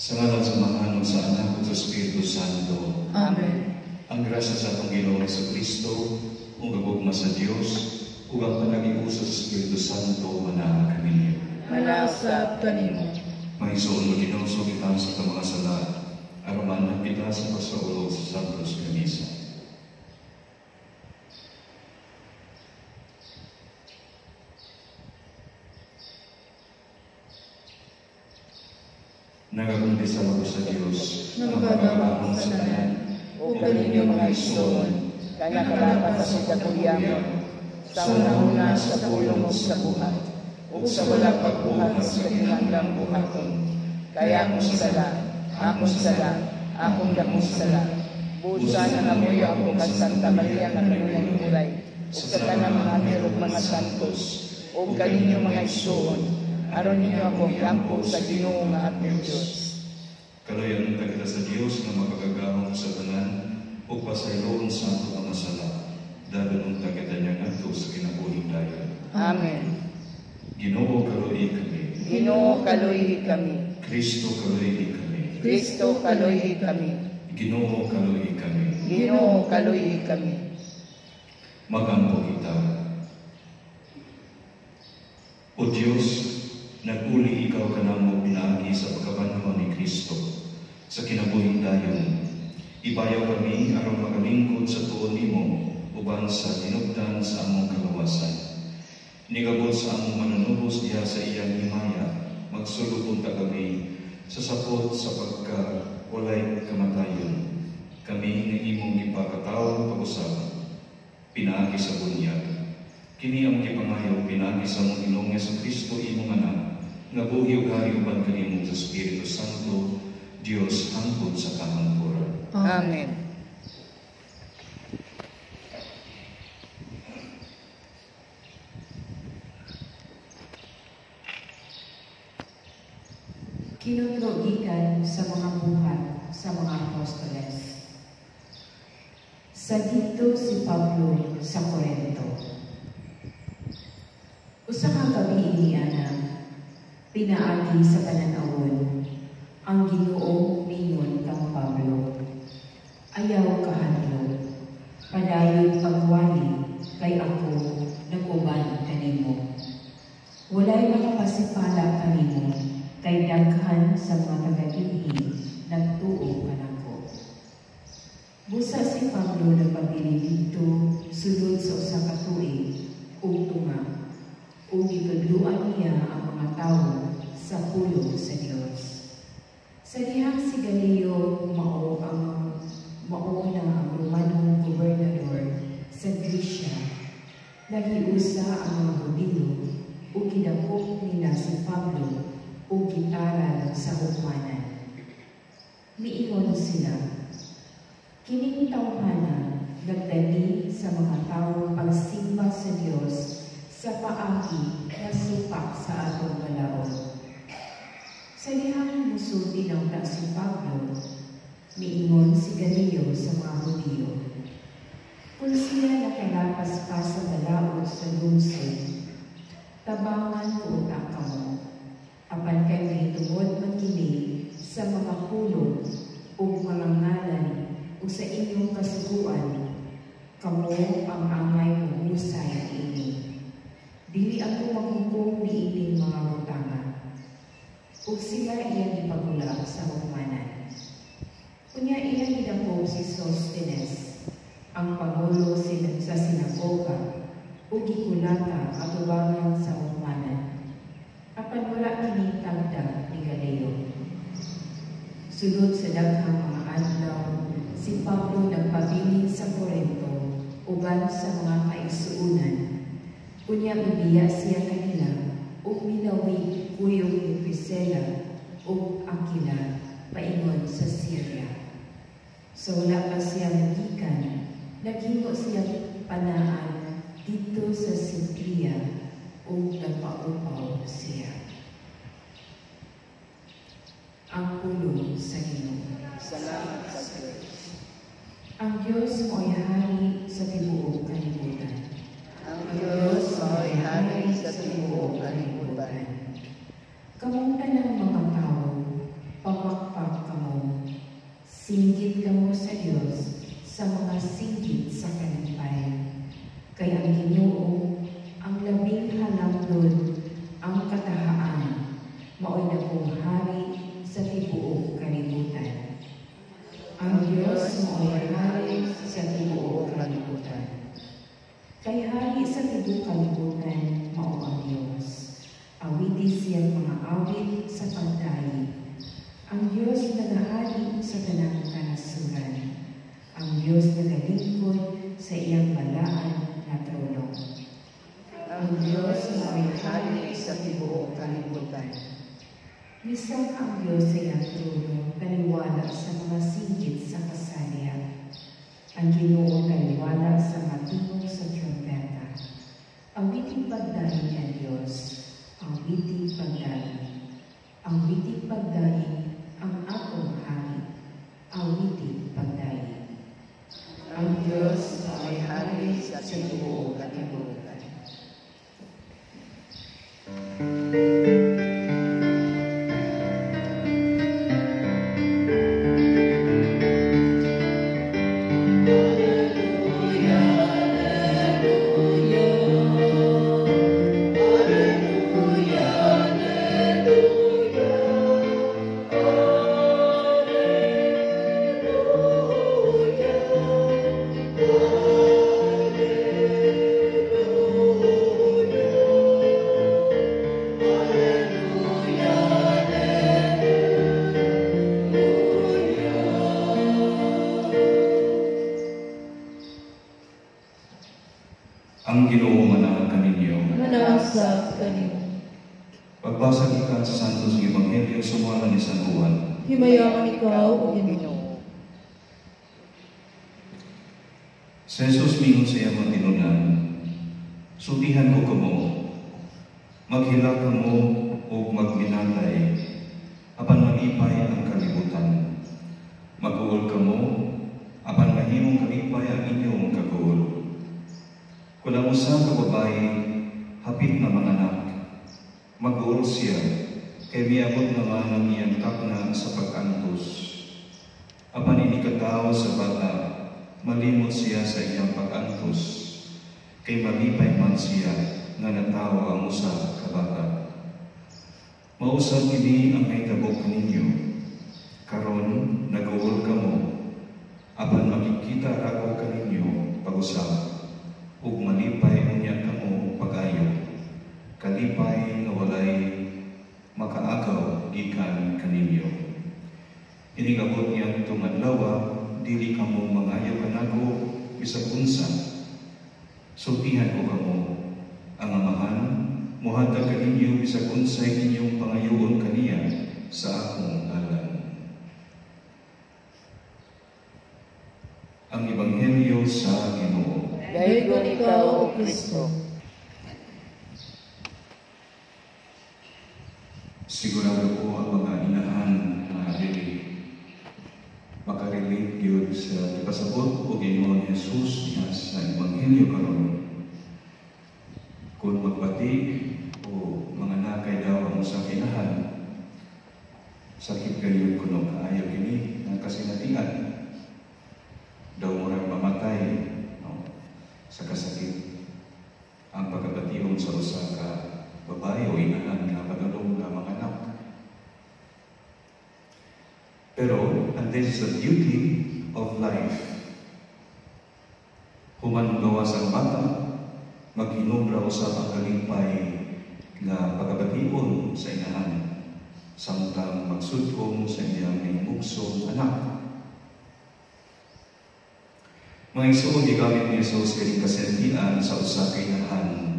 Sa ngalan sa Ama, sa Anak, at sa Espiritu Santo. Amen. Ang grasya sa atong Ginoong Jesucristo, ug gagugma sa Dios, ug ang panag-iusa sa Espiritu Santo manaa kami. Malasap kanimo. Mahisoon mo Ginoo kita sa mga sala, aron kita sa pasaulog sa Santos nga Misa. Nagakumpisa ako sa Diyos na magagawang sa tanan, o kaninyo mga isoon, kaya nakalapat sa katuyamo, sa una sa pulong o sa buhat, o sa walang pagbuhat sa kinanggang buhaton. Kaya akong sala, akong dakong sala, busa na namuyo ako kang Santa Maria ng Kanunang Muray, o sa tanang mga anghel ug mga santos, o kaninyo mga isoon, aron ninyo akong yampo sa Ginoo nga atong Diyos. Kalayan ta kita sa Dios nga makagagahong sa tanan o pasayloon sa ato mga sala. Dayon ta kita niya ngadto sa kinabuhing dayon. Amen. Ginoo kaluhi kami. Ginoo kaluhi kami. Kristo kaluhi kami. Kristo kaluhi kami. Ginoo kaluhi kami. Ginoo kaluhi kami. Magampo kita. O Diyos, naguli ikaw kanamo pinaagi sa pagkabanhaw ni Kristo sa kinabuhing dayon. Ibayaw kami aron makalingkod sa tuon nimo uban sa tinubdan sa among kalawasan. Nigabot sa among manunubos diha sa iyang himaya, magsulubon ta kami sa sapot sa pagka-walay kamatayon. Kami nga imong gipakataw pag-usab, pinaagi sa bunyag. Kini ang gipangayo pinaagi sa among Ginoong Jesucristo imong anak, nga buhi ug hari uban kanimo sa Espiritu Santo, Dios hangtod sa kahangturan. Amen. Kinutlogikan sa mga buhat sa mga apostoles. Sa dito si Pablo sa Corinto. Usa ka gabi iniana, pinaagi sa pananawon, ang Ginoo mingon kang Pablo. Ayaw kahadlo, padayon pagwali kay ako naguban kanimo. Walay makapasipala kanimo, kay daghan sa mga taga-dinhi nagtuo kanako. Busa si Pablo nagpabili dito sulod sa usa ka tuig ug tunga, ug gitudloan niya ang mga tawo sa pulong sa Dios. Sa dihang si Galileo mao na ang Romanong gobernador sa Grisya, nagiusa ang mga Hudiyo ug gidakop nila si Pablo ug gitaran sa hukmanan. Miingon sila, kining tawhana nagdali sa mga tawo pagsimba sa Dios sa paagi na supak sa atong balaod. Sa dihang musulti ng si Pablo, miingon si Galileo sa mga Hudiyo, kung siya nakalapas pa sa balaod sa lungsod, tabangan ko ta kamo, apan kay may tungod magkini sa mga pulong o mga ngalan o sa inyong kasuguan, kamo ang angay mahusay ini. Dili ako maghukom ni ining mga butanga. O sila iyang ipagula sa hukmanan. Kunya ilang gidakop si Sosthenes, ang pangulo sa sinagoga, o gikulata atubangan sa hukmanan. Apan wala kini tagda ni Galileo. Sulod sa daghang mga adlaw, si Pablo nagpabilin sa Corinto uban sa mga kaigsuunan. Kunya ibiya siya kanila ug minawi kuyog ni Priscilla ug Aquila paingon sa Syria. So wala pa siya nagikan, naghimo siya panaan dito sa Sitria ug nagpaupaw siya. ang pulong sa Ginoo. Salamat sa Diyos. Ang Diyos mo'y hari sa tibuok kalibutan. Ang Diyos mo'y hari sa tibuok kalibutan. Kamong tanang mga tao, pamakpak kamo, singgit kamo sa Diyos sa mga singgit sa kalimpayan. Kaya ang Ginoo, ang labing halangdon, ang katahaan, mao'y nagong hari sa tibuok kalibutan. Ang Diyos mo'y hari sa tibuok kalibutan. Kay hari sa tibuok kalibutan, mao ang Diyos. Awiti siyang mga awit sa pagdaig. Ang Diyos nagahari sa tanang kanasuran. Ang Diyos nagalingkod sa iyang balaan na trono. Ang Diyos mo'y hari sa tibuok kalibutan. Misang ang Diyos sa iyang trono, taliwala sa mga singgit sa kasarian. Ang Ginoo taliwala sa matingog sa trumpeta. Awiting pagdaig ang Diyos, awiting pagdaig. Awiting pagdaig ang atong hari, awiting pagdaig. Ang Diyos mo'y hari sa tibuok kalibutan. Ang Ginoo manaag kaninyo. Manasa kanimo. Pagbasa gikan sa Santos ng Ebanghelyo sumala ni San Juan. Himayaman ikaw, O Ginoo. Sa Jesus mingon sa iyang mga tinunan, sutihan ko kamo, maghila kamo o magminatay, apan malipay ang kalibutan. Mag-uol kamo, apan mahimong kalipay ang inyong kag-uol. Kung ang usa ka babae, hapit na manganak, mag-uol siya, kay miabot naman ang iyang takna sa pag-antos. Apan inikatawa sa bata, malimot siya sa iyang pag-antos, kay malipay man siya nga natawa ang usa ka bata. Mausap kini ang may tabok ninyo, karon nag-uol kamo, apan makikita rago kaninyo pag-usap. Ug malipay unya kamo pag-ayo, kalipay nga walay makaagaw gikan kaninyo. Inigabot niya itong adlaw, dili kamo mangayo kanago bisag unsa. Sultihan ko kamo, ang amahan mohatag kaninyo bisag unsay inyong pangayoon kaniya sa akong ngalan. Ang Ebanghelyo sa Ginoo. Dayon ikaw, O Kristo. Sigurado po ang mga inahan na makarelate yun sa ipasabot o Ginoon Jesus niya sa Ebanghelyo karon. Kung magbati o mga nakay daw ang sa kinahan, sakit kayo kuno kaayo kini ng kasinatian. Daw murag mamatay sa kasakit ang pagkabatiyon sa usa ka babae o inahan nga padulong na mga anak. Pero, and this is the beauty of life. Human gawas ang bata, maghinubra usab ang kalimpay nga pagkabatiyon sa inahan, samtang magsudkong sa iyang himugson anak. Mga igsoon, gigamit ni Jesus kini kasentian sa usa ka inahan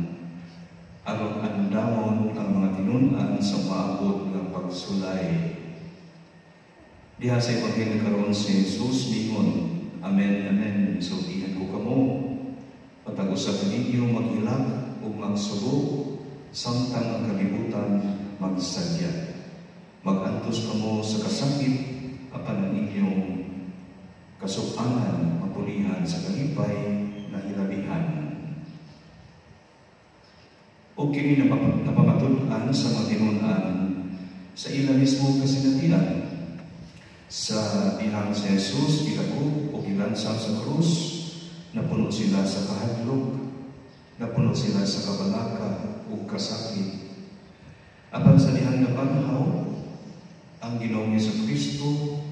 aron andamon ang mga tinun-an sa maabot nga pagsulay. Diha sa Ebanghelyo karon si Jesus mingon, Amen, Amen, sultihan ko kamo, patag-usa kaninyo maghilak o magsugo, samtang ang kalibutan magsadya. Mag-antay maantos kamo sa kasakit apan ang inyong kasupanan mapulihan sa kalipay na hilabihan. O kini napamatud-an sa mga tinunan sa ila mismo kasinatian. Sa dihang si Jesus gilako o gilansang sa krus, napuno sila sa kahadlok, napuno sila sa kabalaka o kasakit. Apan sa dihang nabanhaw, ang Ginoong Jesucristo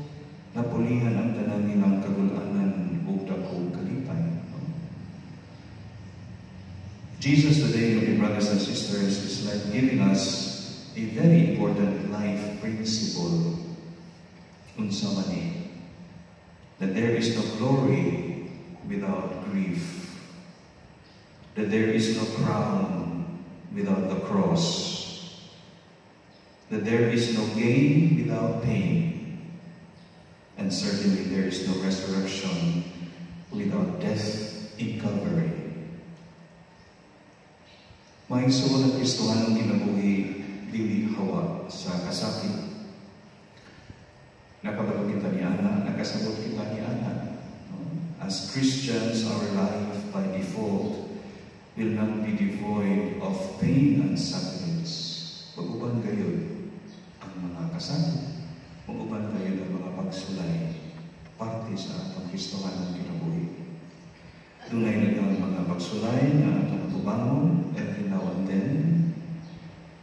napulihan ang tanan nilang kagulanan o dako kalipay. Jesus today, my brothers and sisters, is like giving us a very important life principle. Unsa man ni, that there is no glory without grief, that there is no crown without the cross, that there is no gain without pain, and certainly there is no resurrection without death in Calvary. May suwon ng Kristohanong kinabuhi dili hawa sa kasakit. Nakabalo kita ni Ana, nakasabot kita ni Ana. As Christians, our life by default will not be devoid of pain and sufferings. Mag-uban kayo ang mga kasakit. Mag-uban kayo ang mga pagsulay. Parte sa atong Kristohanong kinabuhi. Dunay na ang mga pagsulay na atong tubangon every now and then.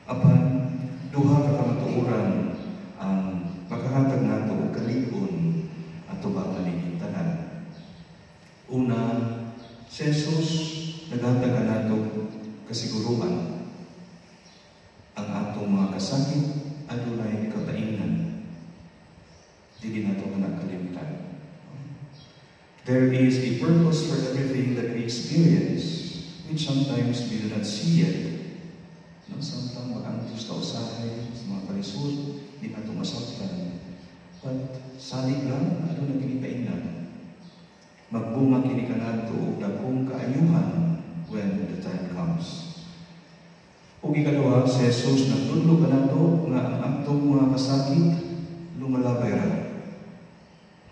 Apan, duha ka kamatuoran ang makahatag nato og kalig-on ato ba tanan. Una, si Jesus naghatag nato kasiguruan ang atong mga kasakit adunay kapaingan. Dili nato kanakalimtan. There is a purpose for everything that we experience, which sometimes we do not see yet. Sometimes makantos ta usahay sa mga kalisod, di na ito masaktan. But salig lang, ano na kinipaingnan? Magbunga kini ka nato o dakong kaayuhan when the time comes. O ikaduha, si Jesus nagtudlo ka nato nga ang atong mga kasakit lumalabay ra.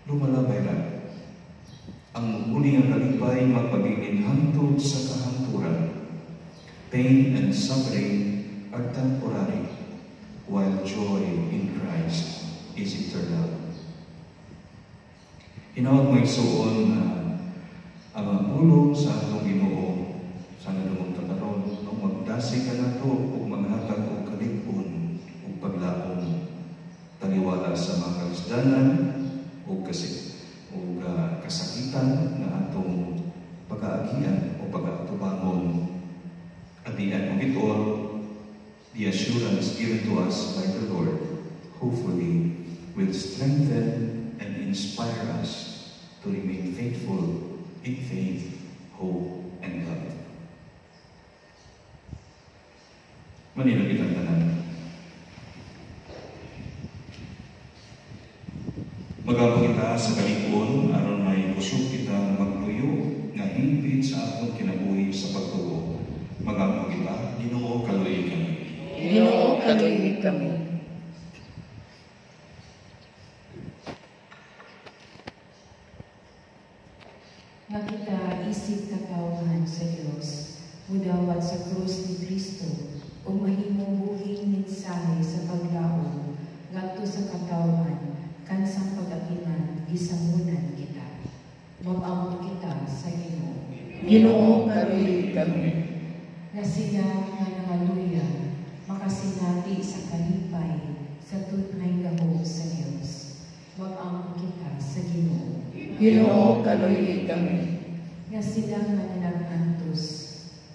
Lumalabay ra. Ang muli ang kalipay magpagiging hantod sa kahanturan. Pain and suffering are temporary, while joy in Christ is eternal. Hinaot mo isuon na ang pulong sa atong Ginoo sa nadumong tataron nung magdasi ka na to o maghatag o kalig-on o paglaong taliwala sa mga karisdanan o kasakitan na atong pag-aagian o pag-atubangon. At the end of it all, the assurance given to us by the Lord hopefully will strengthen and inspire us to remain faithful in faith, hope, and love. Manila kitang tanan. Magabang kita sa kalikon aron may kusog kita magtuyo nga hingpit sa atong kinabuhi sa pagtuo. Magabang kita, Ginoo kaluoy kami. Ginoo kaluoy kami. Nga kita isip katawhan sa Dios, mudawat sa krus ni Kristo, o mahimong buhing mensahe sa paglaom, ngadto sa katawhan, kansang pag-agiman, gisangunan kita. Mag-ampo kita sa Ginoo. Ginoo kaluoy kami. Na sila nga nangaluya, makasinati sa kalipay, sa tunay gahom sa Dios. Mag-ampo kita sa Ginoo. Ginoo kaluoy kami. Nga sila nga nanangantos,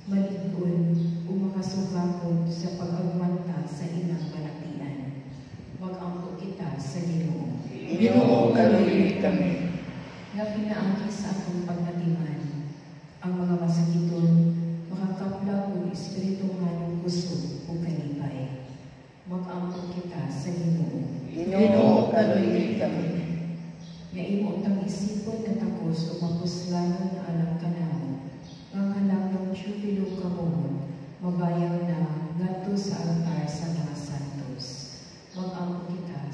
malig-on o makasugakod sa pag-agwanta sa ilang balatian. Mag-ampo kita sa Ginoo. Ginoo kaluoy kami. Nga pinaagi sa atong pagmatiman, ang mga masakiton, makakapla o espiritu nga ng kusog o kalipay. Mag-ampo kita sa Ginoo. Ginoo kaluoy kami. Nga imutang isipon na takos o mapuslanon na alam ka namo, ang alam ng Tiyupilo kabungon, mabayaw na ngadto sa altar sa mga santos. Mag-ampo kita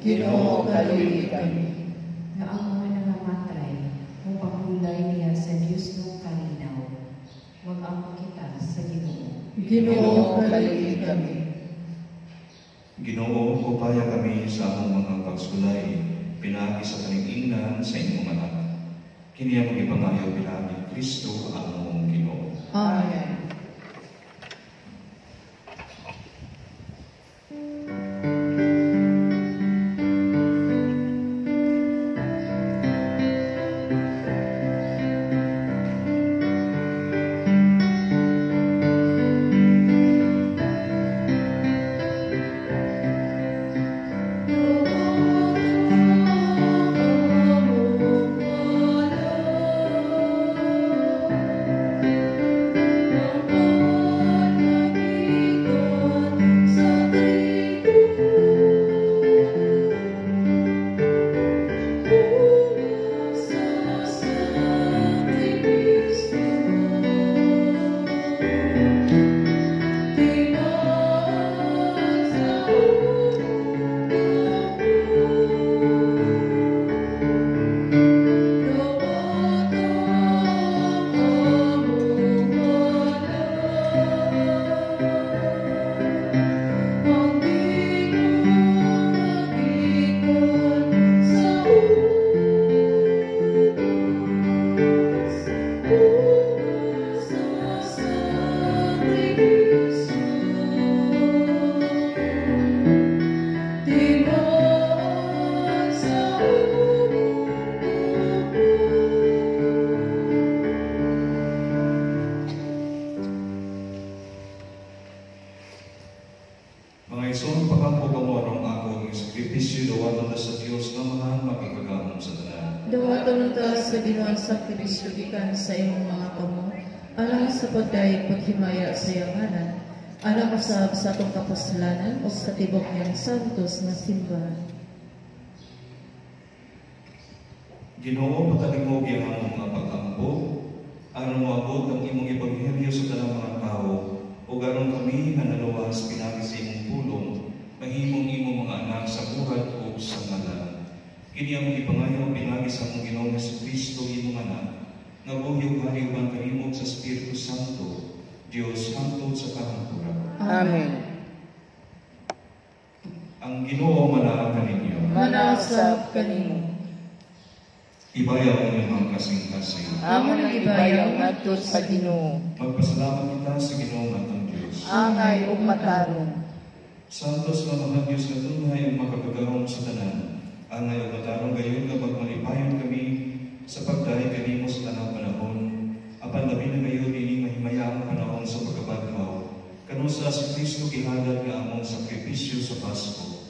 Ginoo, kaluoy kami. Na ang mga nangamatay, mapahulay niya sa Diyos ng kalinaw. Mag-ama kita sa Ginoo. Ginoo, kaluoy kami. Ginoo, upaya kami sa among mga pagsulay, pinagi sa kalig-ingnan sa inyong anak. Kini ang ipangayo pinagi Kristo among Ginoo. Amen. Mga igsoon, pakampo gamorong akong sakripisyo dawaton ta sa Dios nga mahal makikagahom sa tanan. Dawaton ta sa Ginoo ang sakripisyo gikan sa imong mga kamo, alang sa pagdayeg paghimaya sa iyang ngalan, alang usab sa atong kapuselanan o sa tibok niyang santos nga simbahan. Ginoo, patalingog ang among mga pagkampo, aron moabot ang imong ebanghelyo sa tanang mga tao, o garon kami nga naluwas pinagi sa imong pulong, mahimong imong mga anak sa buhat o sa ngalan. Kini ang ipangayo pinagi sa among Ginoong Jesucristo imong anak, nga buhyog-hayugan kanimo sa Espiritu Santo, Dios hangtod sa kahangturan. Amen. Ang Ginoo manaag kaninyo. Manasab kanimo. Ibayaw ang inyong mga kasing-kasing. Amo nang ibayaw ngadto sa Ginoo. Magpasalamat kita sa Ginoo natong Dios. Angay ug matarong. Santos nga mga Diyos na tunay ang makagagahom sa tanan. Angay ug matarong gayon nga magmalipayon kami sa pagdahi kanimo sa tanang panahon. Apan labi na gayon ini mahimayaang panahon sa pagkabaghaw. Kanusa si Kristo gihalad nga among sakripisyo sa Pasko.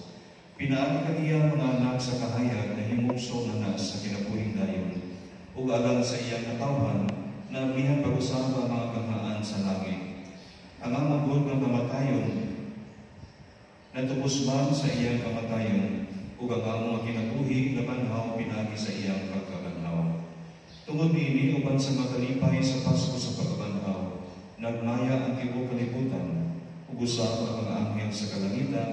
Pinaagi kaniya mga anak sa kahayag na himugso na sa kinabuhing dayon, ug alang sa iyang katawan na ablihan pag-usaba ang mga kahaan sa langit. Ang amagod ng kamatayon, natubos man sa iyang kamatayon, ug ang among kinabuhi na banhaw pinaagi sa iyang pagkabanhaw. Tungod niini uban sa makalipay sa Pasko sa pagkabanhaw, nagmaya ang tibuok kalibutan, ug usab ang mga anghel sa kalangitan,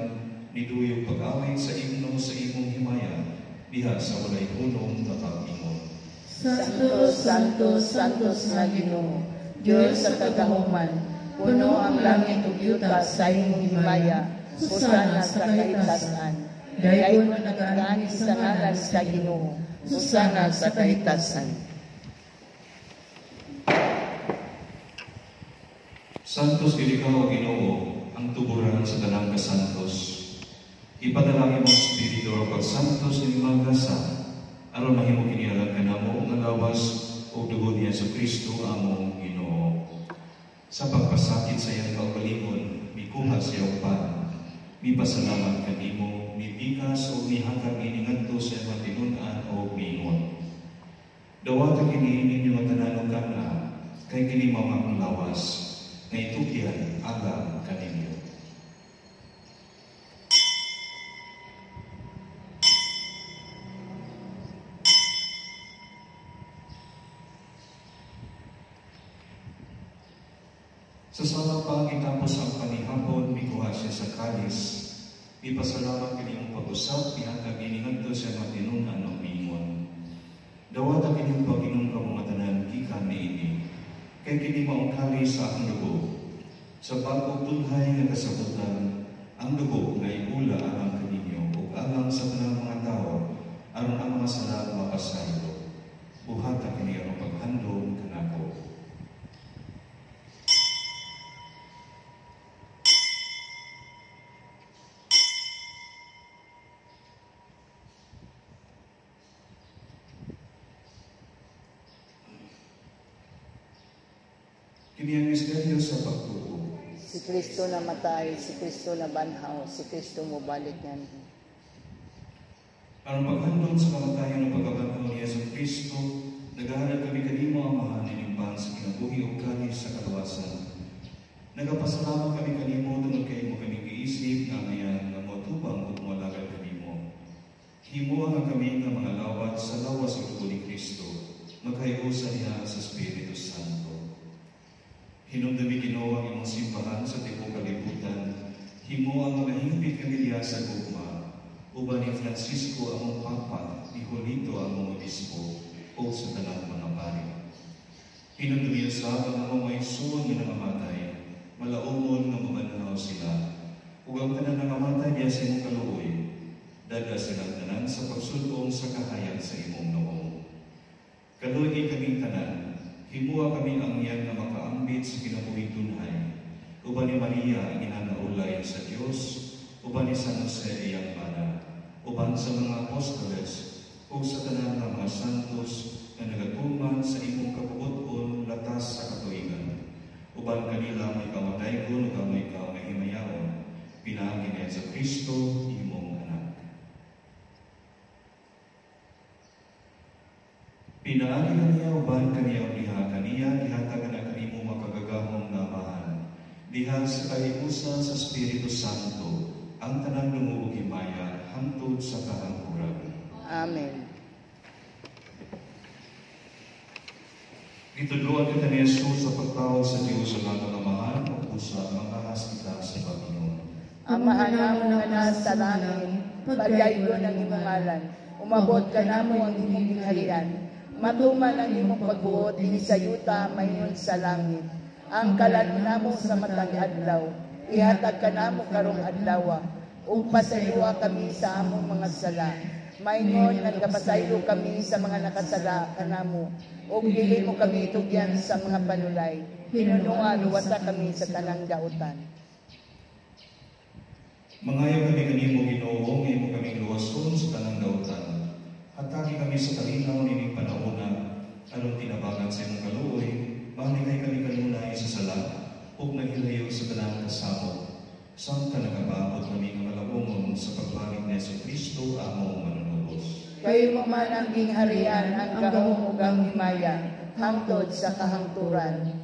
niduyog pag-awit sa imno sa imong himaya, diha sa walay punong napag-ingon. Santos, Santos, Santos nga Ginoo, Diyos sa kagahuman, puno ang langit ug yuta sa imong himaya, susana sa kahitasan. Dayon nga nagaani sa ngalan sa Ginoo, susana sa kahitasan. Santos ikaw, Ginoo, ang tuburan sa tanang kasantos. Ipadalangin mo Espiritu o pagsantos ng mga gasa, aron mahimo kinialan ka namo nga lawas o dugo niya sa Kristo among Ginoo. Sa pagpasakit sa iyang kaugalingon, mikuha sa iyong pan, mipasalamat kanimo, mipikas o mihangkang iningadto sa iyong tinunan o mingon. Dawata kini ninyo tanan ka na, kay kini mga lawas, na itukyan alam kaninyo. Sa sala pa kitapos ang panihapon, mikuha siya sa kalis, Ipasalamat kaninyong pag-usap, ihatag iningadto sa mga tinunan ng mingon. Dawata kaninyong Panginoon kamungatanan, gikan niini. Kay kini maungkali sa akong dugo. Sa pagpupunhay nga kasabutan, ang dugo nga ibula alang kaninyo ug alang sa tanang mga tao, aron ang mga sala mapasaylo. Buhata kini ang paghandom kanako. Kini ang misteryo sa pagtuo. Si Kristo namatay, si Kristo nabanhaw, si Kristo mobalik niyan. Ang paghandom sa kamatayan ng pagkabanhaw ni Yesu Kristo, naghahanap kami kanimo ang mahaninimbang sa kinabuhi o kanis sa kalawasan. Nagapasalamat kami kanimo tungod kay mo kami giisip nga ngayon nga motubang ug moalagad kanimo. Himuha nga kami nga mga lawat sa lawas sa dugo ni Kristo, magkayusa niya sa Espiritu Santo. Hinumdumi Ginoo ang imong simbahan sa tibuok kalibutan. Himo ang mga hingpit kami diha sa gugma. Uban ni Francisco among Papa, ni Julito among Obispo, o sa tanang mga pari. Hinumdumi sa ang mga maigsoon nga nangamatay, malaumon nga mabanhaw sila. Ug ang tanan nangamatay diha sa imong kaluoy, dada silang tanan sa pagsulong sa kahayag sa imong noong. Kaluoy kaming tanan, himuha kami ang iyan na makaambit sa kinabuhing tunhay. Uban ni Maria ang inanaulay sa Diyos, uban ni San Jose iyang bana, uban sa mga apostoles, o sa tanan ng mga santos na nagatuman sa imong kabubuton latas sa katuigan. Uban kanila may kamatay ko, may ikaw may himayaon, pinaangin niya sa Kristo, imong anak. Pinaagi kaniya uban kaniya diha kaniya gihatagan na kanimo makagagahong namahan. Diha sa kayusa sa Espiritu Santo, ang tanang lumuog himaya hangtod sa kahangkuran. Amen. Gitudloan kita ni Jesus sa pagtawag sa Diyos sa mga namahan o pusa mangahas kita sa Panginoon. Amahan namo nga nasa langit, pagaygo ng imong ngalan, umabot ka namo ang imong gingharian. Matuman ang imong pagbuot dinhi sa yuta mayroon sa langit. Ang kalan namo sa matang adlaw, ihatag ka namo karong adlaw, ug pasayloa kami sa among mga sala. Maingon nagkapasaylo kami sa mga nakasala kanamo, ug dili mo kami itugyan sa mga panulay. Hinunua luwasa kami sa tanang dautan. Mangayo kami kanimo Ginoo, imo kaming luwason sa tanang dautan. Hatagi kami sa kalinaw nining panahon aron tinabagan sa imong kaluoy, manikay kami kanunay sa sala, ug naghilayo sa tanang kasamo. Saan ka nakabaot kami nga malabungon sa pagbalik ni Yesu Kristo among manunubos. Kayo mo man ang gingharian, ang gahong ug ang himaya, hangtod sa kahangturan.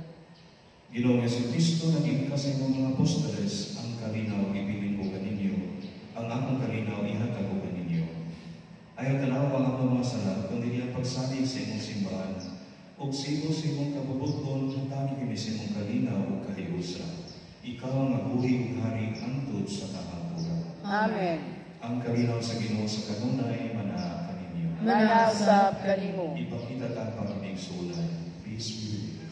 Ginoong Yesu Kristo, naging ka sa imong mga apostoles, ang kalinaw ibilin ko kaninyo, ang akong kalinaw ihatag ko kaninyo. Ayaw tanaw ang akong mga sala, kundi ang pagsalig sa imong simbahan, ug sigo sa imong kabubuton, hatagi kami sa imong kalinaw ug kahiusa. Ikaw ang abuhi ug hari hangtod sa kahangturan. Amen. Ang kalinaw sa Ginoo sa kanunay mana kaninyo. Manasap kanimo. Ipakita ta pamimig sulay. Peace be with you.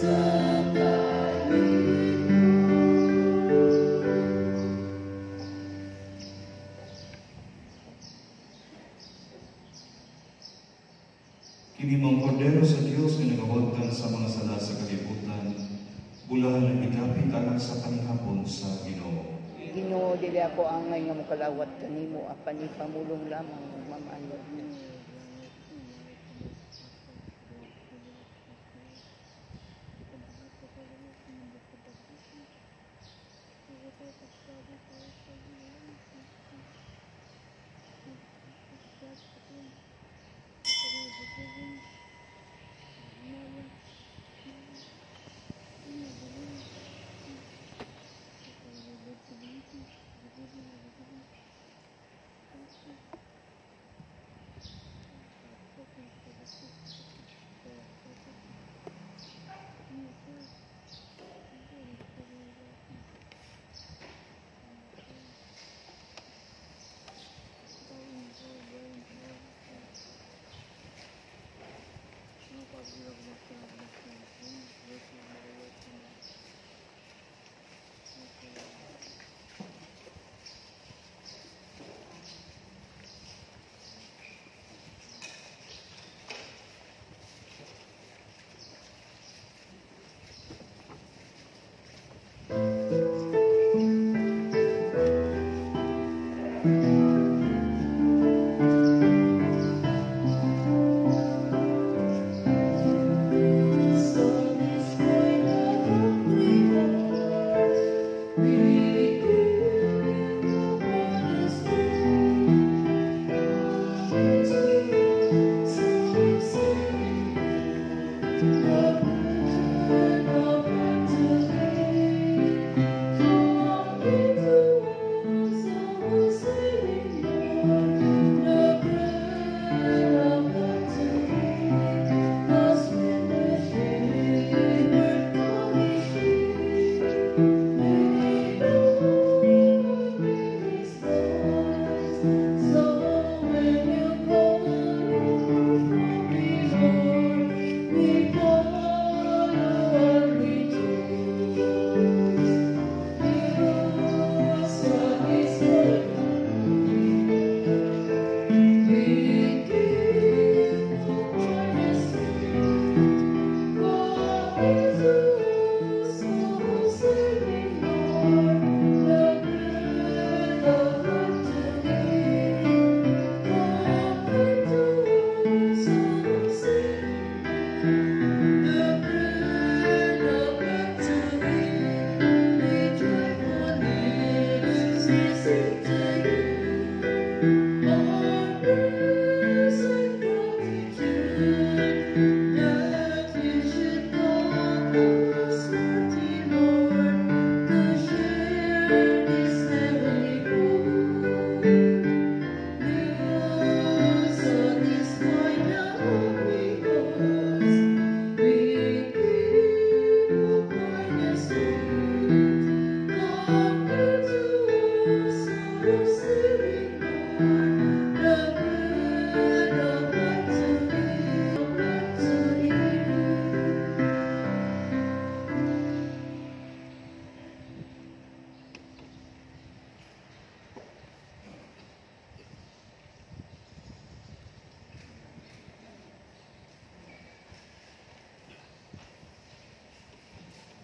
Sa Ula na igapit alang sa panihapon sa Ginoo. Ginoo, dili ako angay nga mokalawat kanimo, apan ni pamulong lamang mamayo.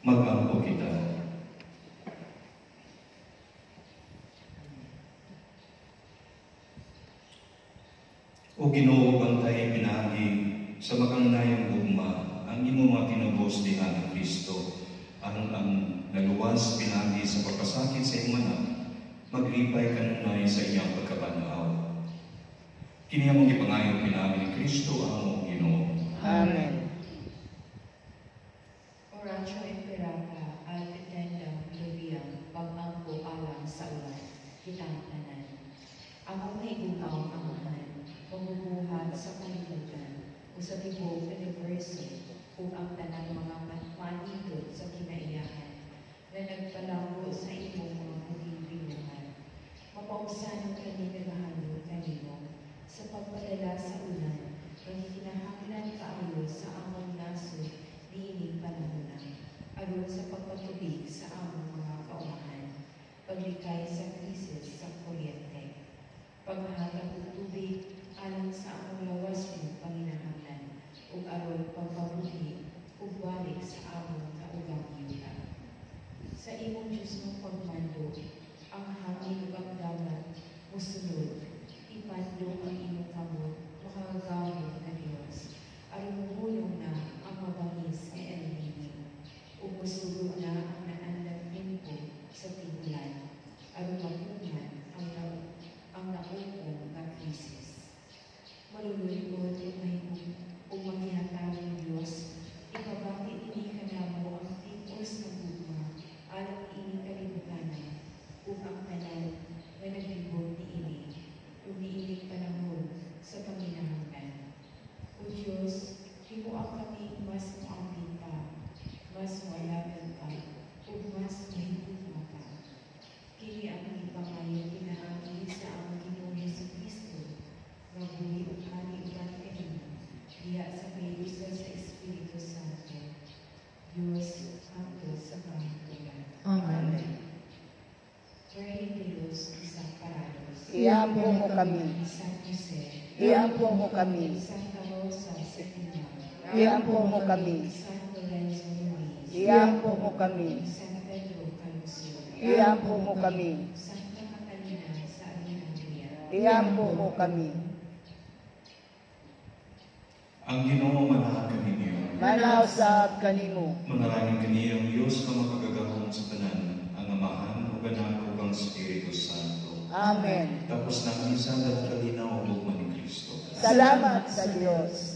Mag-ampo kita. O Ginoo, bantay pinagi sa makangnayang gugma ang imo mga kinubos diha ni Kristo, ang naluwas pinagi sa pagpasakit sa iyong anak, maglipay kanunay sa iyang pagkabanaw. Kini among gipangayo pinagi ni Kristo ang Ginoo. Amen. Oratio imperata ad etendam gloria pag-ampo alang sa ulan, kitang tanan. Ako may gumaw amahan, pagbubuhat sa kalibutan, o sa tibok universo, kung ang tanang mga manitod sa kinaiyahan, na nagpalago sa imong mga huling binuhan. Mapausan ang kaninagahalo kanimo, sa pagpadala sa ulan, magkikinahanglan kaayo sa among nasod, diining panahon aron sa pagpatubig sa among mga kaumahan, paglikay sa krisis sa kuryente, paghatag og tubig alang sa among lawas mo panginahanglan, ug aron pagpabuhi ug balik sa among kaugang yuta. sa imong Diyos mong pagmando, ang hangin ug ang dagat musulod, ipando ang imong kamot, makagawin na Diyos, aron mumulong na ang mabangis nga elimino, ug musugod na ang naandag limpo sa tigulan, aron mapungan ang naupong nga krisis. Maluluyod ug manghihatawang Diyos, ipabati ini kanamo ang tipos ng gugma, alang ini kalibutan, ug ang tanan nga naglibot ni ini, ug niining panahon sa panginahanglan. O Diyos, himuang kami mas moangkin pa, mas moalagan pa, ug mas mahigugma pa. Kini ang ipangayon pinaagi sa ang Ginoong Jesucristo, nga buhi ug hari uban kanimo, diha sa kahiusan sa Espiritu Santo, Diyos hangtod sa kahimtugan. Amen. Pray de Dios Desamparados. Iampo mo kami. San Jose. Iampo mo kami. Santa Rosa Setina. Iampo mo kami. San Lorenzo Ruiz. Iampo mo kami. San Pedro Calungsod. Iampo mo kami. Santa Catalina sa Alejandria. Iampo mo kami. Ang Ginoo manahan kaninyo. Manaw sa kanimo. Manalangin kaniya ang Diyos na makagagahong sa tanan, ang Amahan ug Anak ug ang Espiritu Santo. Amen. Tapos na ang misa at kalinaw ug ni Kristo. Salamat sa Diyos.